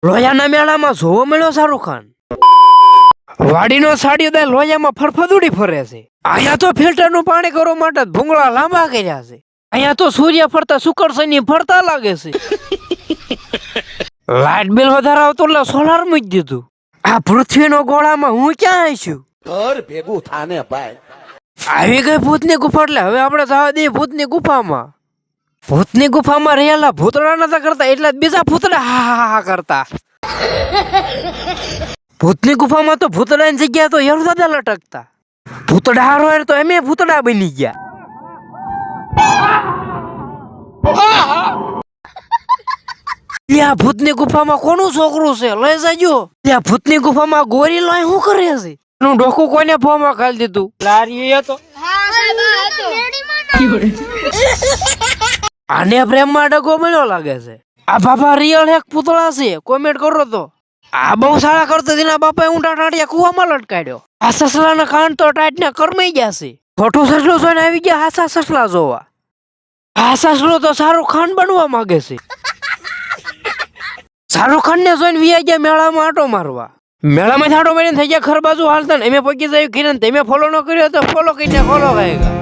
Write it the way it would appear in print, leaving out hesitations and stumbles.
લોયાના મેળામાં જોવો મળ્યો શાહરુખ ખાન. વાડીનો સાડિયો દે લોયામાં ફરફદુડી ફરે છે. અહીંયા તો ફિલ્ટરનું પાણી કરવા માટે ભૂંગળા લાંબા કર્યા છે. અહીંયા તો સૂર્ય ફરતા શુકરશની ફરતા લાગે છે. લાઇટ બિલ વધારે આવતું એટલે સોલાર મૂકી દીધું. આ પૃથ્વીનો ગોળામાં હું ક્યાં આવીશું? ઘર ભેગું થાને ભાઈ. આવી ગઈ ભૂતની ગુફા એટલે હવે આપણે જવા દઈએ ભૂતની ગુફામાં. ભૂતની ગુફામાં રહેલા ભૂતડા નતા કરતા એટલે બીજા ભૂતડા હા કરતા. ભૂતની ગુફામાં તો ભૂતડાની જગ્યાએ તો યરુદાદા લટકતા. ભૂતડા હારો તો એમે ભૂતડા બની ગયા. ત્યાં ભૂતની ગુફામાં કોનું છોકરું છે લઈ જજો. ત્યાં ભૂતની ગુફામાં ગોરી લોય શું કરે છે? એનું ડોકું કોઈને ફોમાં ખાલી દીધું. લારી તો આને પ્રેમમાં ડગો મળ્યો લાગે છે. આ બાપા રિયલ એક પૂતળા છે. કોમેન્ટ કરો તો. આ બહુ સારા કરતો તેના બાપાએ ઊંટા ટાટિયા કુવામાં લટકાડ્યો. આ સસલાના કાન તો ટાઈટને કરમાઈ ગયા છે. ખોટું સસલું જોઈને આવી ગયા હાસા સસલા જોવા. આ સસલું તો શાહરુખ ખાન બનવા માંગે છે. શાહરુખ ખાન ને જોઈને વી ગયા મેળામાં આટો મારવા. મેળામાં આટો મારીને થઈ ગયા ઘર બાજુ હાલતા ને એમે પગી જાય કિરણ તમે ફોલો ન કર્યો તો ફોલો કરીને ફોલો ખાયગા.